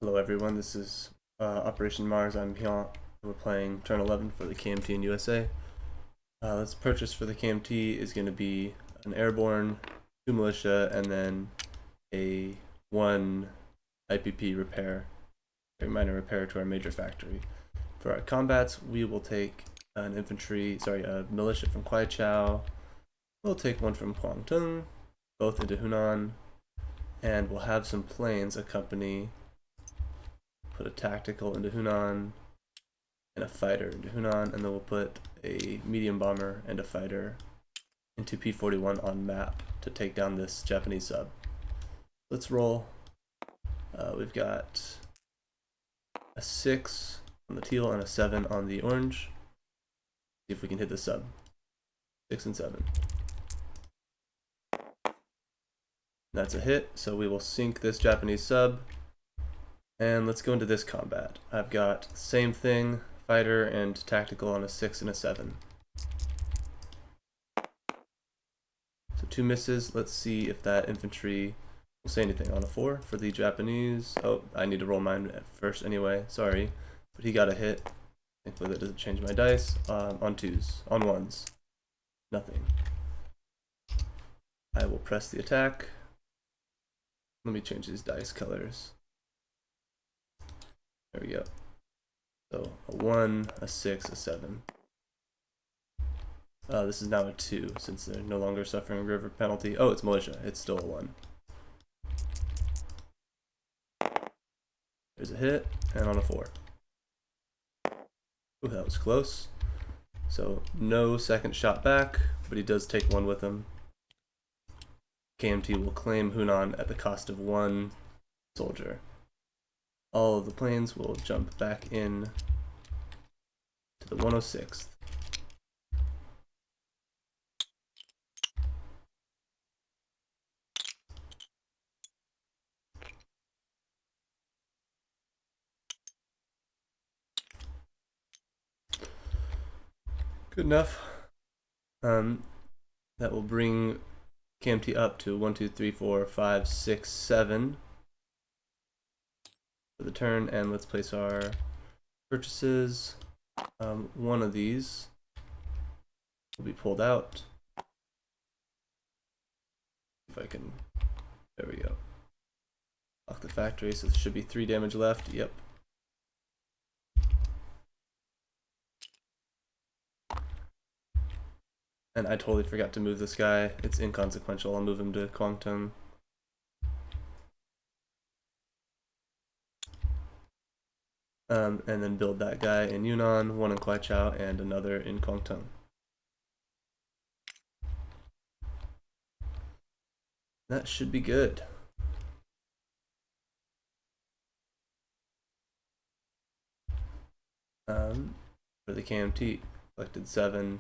Hello everyone, this is Operation Mars. I'm Hyaw. We're playing turn 11 for the KMT USA. Let's purchase for the KMT is going to be an airborne, 2 militia, and then a 1 IPP repair, a minor repair to our major factory. For our combats, we will take an a militia from Hyaw. We'll take one from Comintern, both into Hunan, and we'll have some planes accompany. Put a tactical into Hunan and a fighter into Hunan, and then we'll put a medium bomber and a fighter into P41 on map to take down this Japanese sub. Let's roll. We've got a 6 on the teal and a 7 on the orange. See if we can hit the sub. 6 and 7. That's a hit, so we will sink this Japanese sub. And let's go into this combat. I've got same thing, fighter and tactical on a 6 and a 7. So 2 misses. Let's see if that infantry will say anything. On a 4 for the Japanese. Oh, I need to roll mine first anyway. Sorry. But he got a hit. Thankfully that doesn't change my dice. On 2s. On 1s. Nothing. I will press the attack. Let me change these dice colors. There we go. So a 1, a 6, a 7. This is now a 2 since they're no longer suffering a river penalty. Oh, it's militia. It's still a 1. There's a hit, and on a 4. Ooh, that was close. So no second shot back, but he does take 1 with him. KMT will claim Hunan at the cost of 1 soldier. All of the planes will jump back in to the 106th. Good enough. That will bring KMT up to 1, 2, 3, 4, 5, 6, 7. For the turn, and let's place our purchases. One of these will be pulled out. If I can, there we go. Lock the factory, so there should be 3 damage left. Yep. And I totally forgot to move this guy. It's inconsequential. I'll move him to Comintern. And then build that guy in Yunnan, 1 in Hyaw, and another in Comintern. That should be good. For the KMT, collected 7,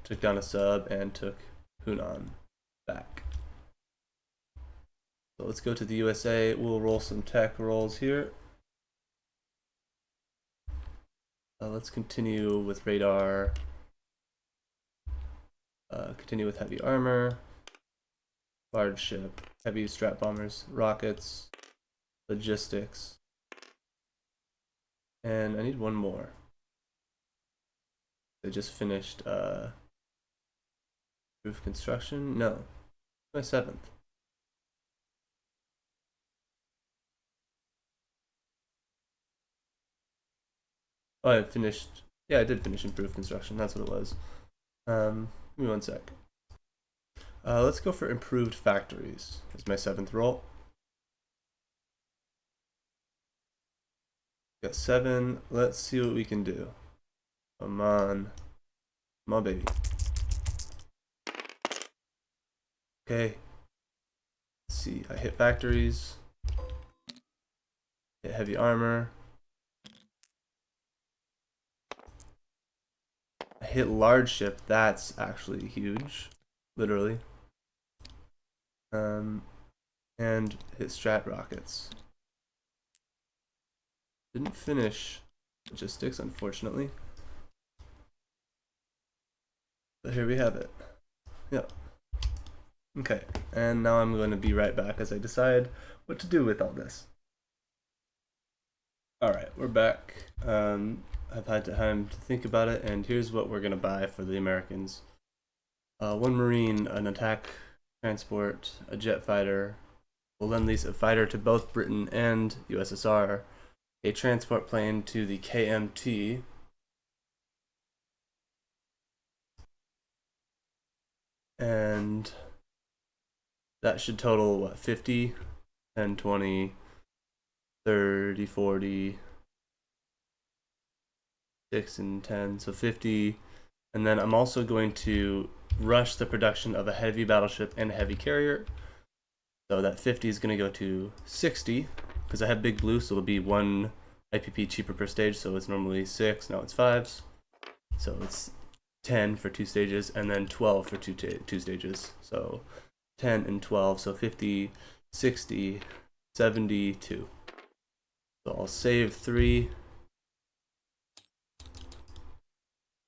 took down a sub, and took Hunan back. So let's go to the USA. We'll roll some tech rolls here. Let's continue with radar. Continue with heavy armor, large ship, heavy strat bombers, rockets, logistics, and I need 1 more. They just finished roof construction. No, my 7th. Oh, I finished. Yeah, I did finish improved construction. That's what it was. Give me 1 sec. Let's go for improved factories as my 7th roll. Got 7. Let's see what we can do. Come on. Come on, baby. Okay. Let's see. I hit factories. Hit heavy armor. I hit large ship. That's actually huge. Literally. And hit strat rockets. Didn't finish logistics, unfortunately. But here we have it. Yep. Okay, and now I'm going to be right back as I decide what to do with all this. Alright, we're back. I've had time to think about it, and here's what we're gonna buy for the Americans. One Marine, an attack transport, a jet fighter. We'll lend lease a fighter to both Britain and USSR, a transport plane to the KMT, and that should total, what, 50, 10, 20, 30, 40, 6 and 10, so 50. And then I'm also going to rush the production of a heavy battleship and a heavy carrier. So that 50 is going to go to 60, because I have Big Blue, so it'll be 1 IPP cheaper per stage, so it's normally 6, now it's 5s. So it's 10 for 2 stages, and then 12 for two stages. So 10 and 12, so 50, 60, 72. So I'll save 3.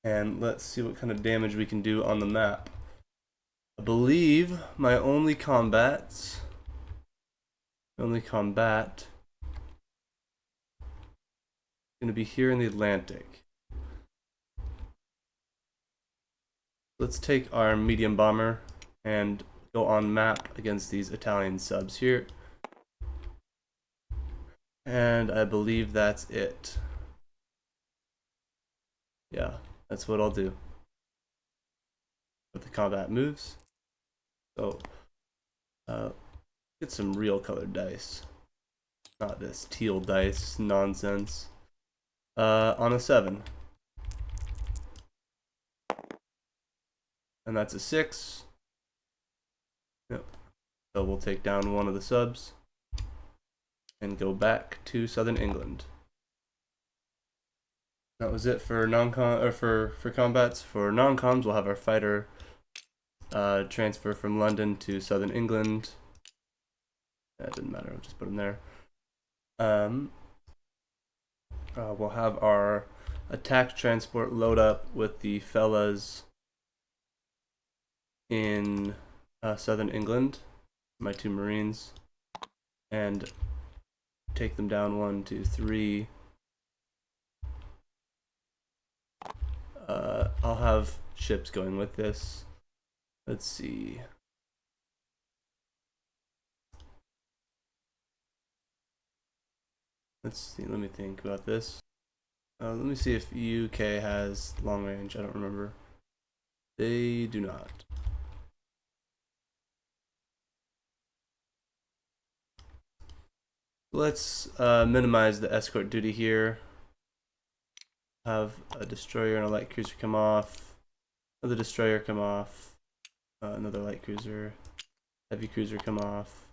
And let's see what kind of damage we can do on the map. I believe my only combat is going to be here in the Atlantic. Let's take our medium bomber and go on map against these Italian subs here. And I believe that's it. Yeah, that's what I'll do with the combat moves. So, get some real colored dice. Not this teal dice nonsense. On a 7. And that's a 6. Yep. So we'll take down one of the subs and go back to southern England. That was it for non-con or for combats. For non-coms, we'll have our fighter transfer from London to southern England. That didn't matter. I'll just put him there. We'll have our attack transport load up with the fellas in southern England, my 2 Marines, and take them down 1, 2, 3. I'll have ships going with this. Let's see. Let me think about this. Let me see if UK has long range. I don't remember. They do not. Let's minimize the escort duty here. Have a destroyer and a light cruiser come off. Another destroyer come off. Another light cruiser. Heavy cruiser come off.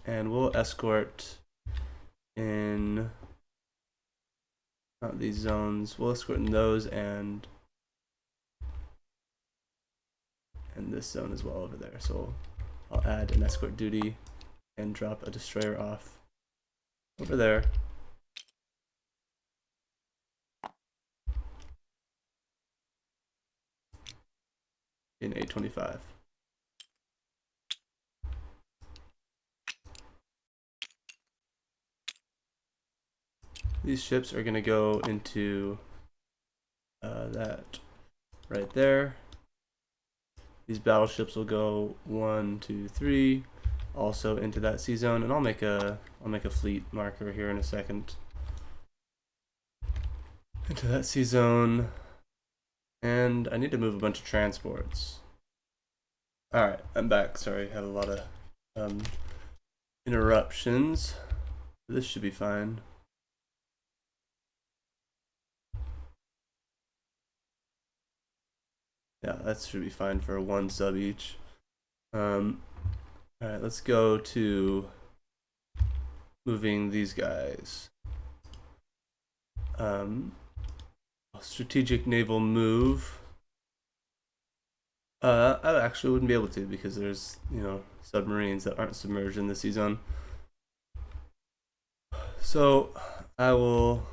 And we'll escort in not these zones. We'll escort in those and this zone as well over there. So I'll add an escort duty and drop a destroyer off over there. In 825. These ships are going to go into that right there. These battleships will go 1, 2, 3, also into that sea zone, and I'll make a fleet marker here in a second. Into that sea zone, and I need to move a bunch of transports. All right, I'm back. Sorry, had a lot of interruptions. This should be fine. Yeah, that should be fine for 1 sub each. Alright, let's go to moving these guys. Strategic naval move. I actually wouldn't be able to because there's, submarines that aren't submerged in the sea zone. So I will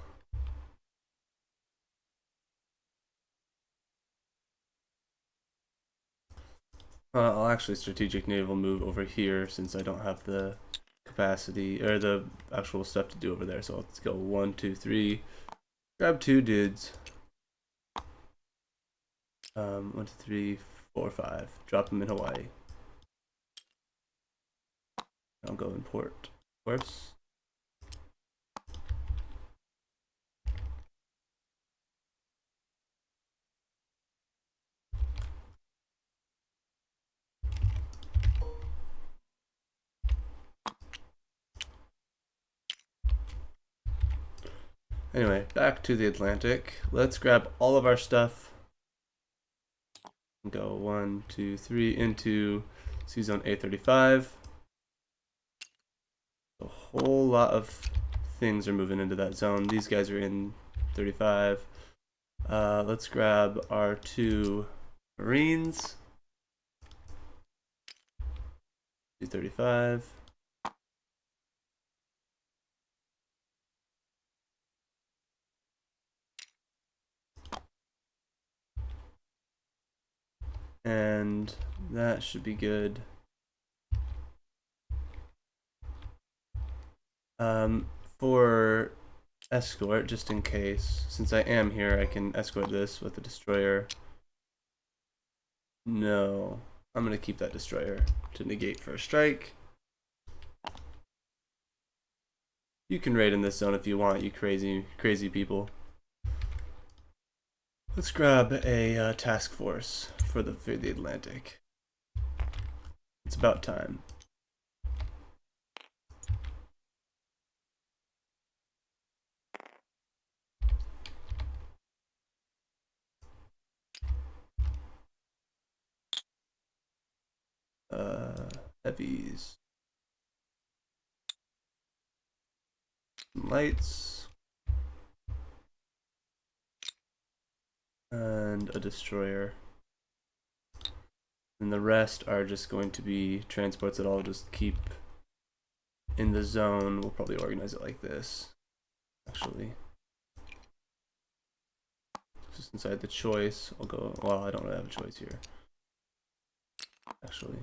I'll actually strategic naval move over here since I don't have the capacity or the actual stuff to do over there. So let's go 1, 2, 3. Grab 2 dudes. 1, 2, 3, 4, 5. Drop them in Hawaii. I'll go import, of course. Anyway, back to the Atlantic. Let's grab all of our stuff. Go 1, 2, 3 into Sea Zone A35. A whole lot of things are moving into that zone. These guys are in 35. Let's grab our 2 Marines. 235. And that should be good. For escort, just in case, since I am here, I can escort this with a destroyer. No, I'm gonna keep that destroyer to negate first strike. You can raid in this zone if you want, you crazy people. Let's grab a task force for the Atlantic. It's about time. Heavies. Lights. And a destroyer. And the rest are just going to be transports that I'll just keep in the zone. We'll probably organize it like this, actually. Just inside the choice, I'll go, well, I don't really have a choice here, actually.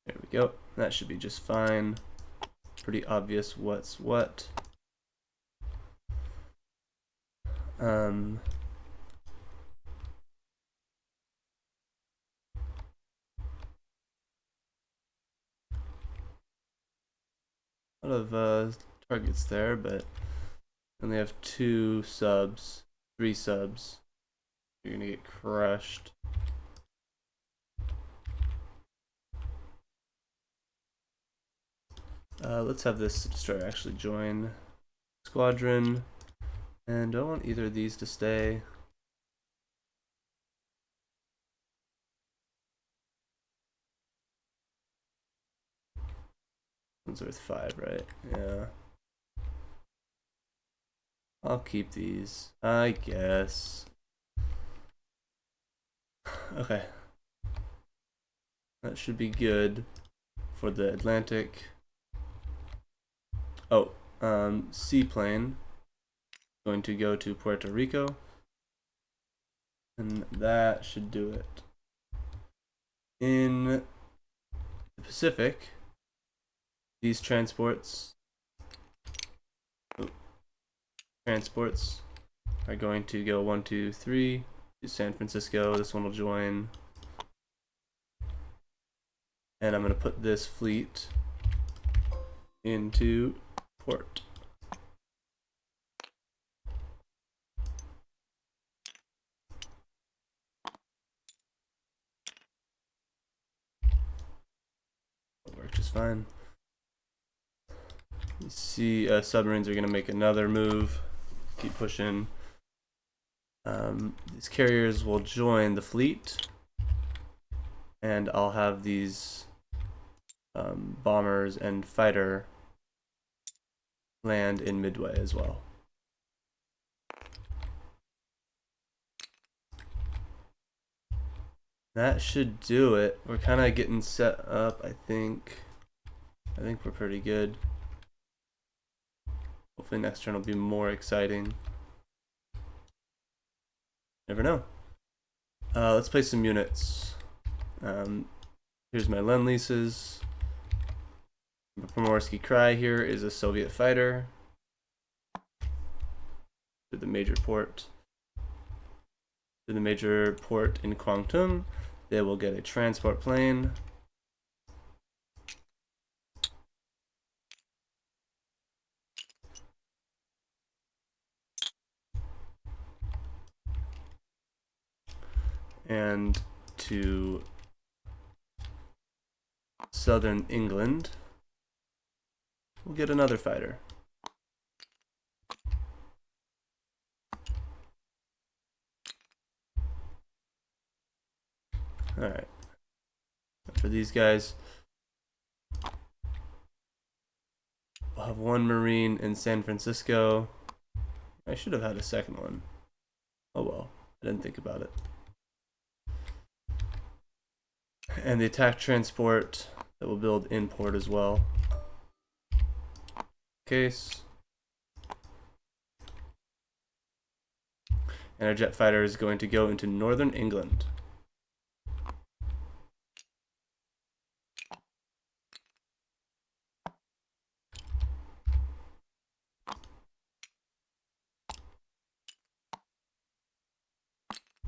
There we go. That should be just fine. Pretty obvious what's what. A lot of targets there, but only have 2 subs, 3 subs. You're gonna get crushed. Let's have this destroyer actually join squadron, and I don't want either of these to stay. One's worth 5, right? Yeah. I'll keep these, I guess. Okay. That should be good for the Atlantic. Oh, seaplane. Going to go to Puerto Rico. And that should do it. In the Pacific, these transports are going to go 1, 2, 3 to San Francisco. This one will join. And I'm going to put this fleet into port. It'll work just fine. You see submarines are going to make another move. Keep pushing. These carriers will join the fleet. And I'll have these bombers and fighter land in Midway as well. That should do it. We're kind of getting set up, I think. I think we're pretty good. Hopefully next turn will be more exciting. Never know. Let's place some units. Here's my Lend-Leases. Pomorsky Krai here is a Soviet fighter. To the major port. To the major port in Kwangtung. They will get a transport plane. And to southern England, we'll get another fighter. Alright. For these guys, we'll have one Marine in San Francisco. I should have had a second one. Oh well, I didn't think about it. And the attack transport that will build in port as well. Case. And our jet fighter is going to go into northern England.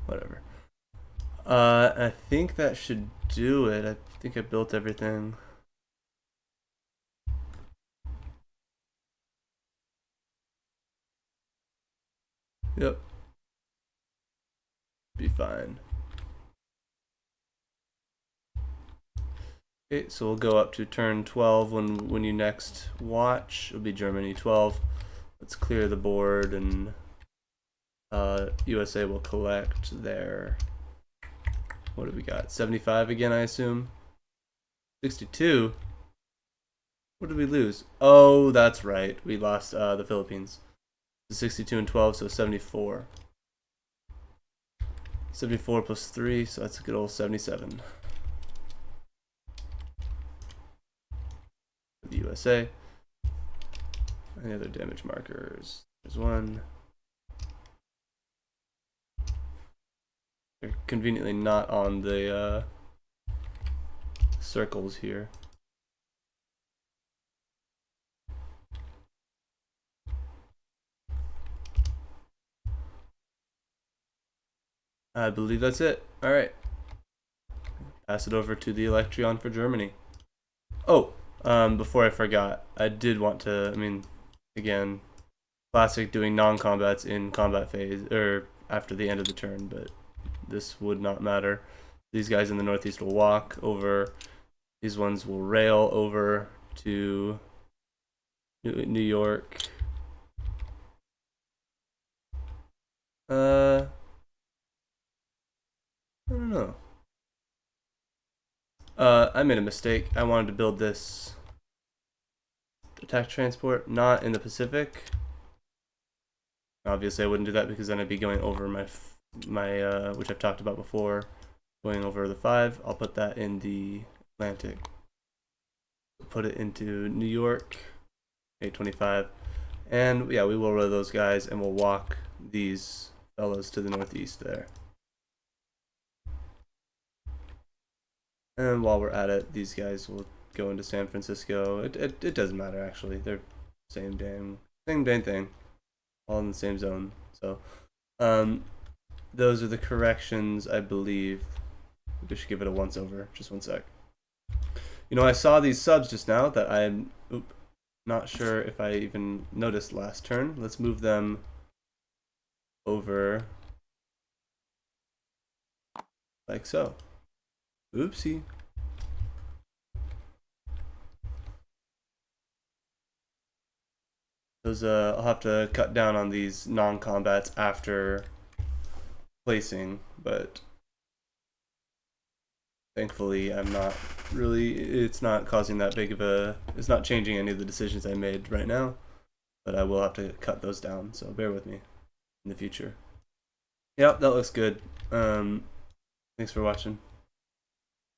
Whatever. I think that should do it. I think I built everything. Yep. Be fine. Okay, so we'll go up to turn 12 when you next watch. It'll be Germany 12. Let's clear the board, and USA will collect their... What do we got? 75 again, I assume? 62? What did we lose? Oh, that's right. We lost the Philippines. 62 and 12, so 74. 74 plus 3, so that's a good old 77. For the USA. Any other damage markers? There's one. They're conveniently not on the circles here. I believe that's it. Alright. Pass it over to the Electron for Germany. Oh, before I forgot, I did want to, I mean, again, classic doing non-combats in combat phase, or after the end of the turn, but this would not matter. These guys in the northeast will walk over. These ones will rail over to New York. I don't know. I made a mistake. I wanted to build this attack transport not in the Pacific. Obviously I wouldn't do that because then I'd be going over my which I've talked about before, going over the 5. I'll put that in the Atlantic. Put it into New York, 825, and yeah, we will row those guys and we'll walk these fellows to the northeast there. And while we're at it, these guys will go into San Francisco. It doesn't matter actually. They're same dang thing, all in the same zone. So, those are the corrections, I believe. We should give it a once over. Just one sec. You know, I saw these subs just now that I'm not sure if I even noticed last turn. Let's move them over like so. Oopsie. Those I'll have to cut down on these non-combats after placing, but thankfully I'm not really, it's not causing that big of a, it's not changing any of the decisions I made right now, but I will have to cut those down, so bear with me in the future. Yep, that looks good. Thanks for watching.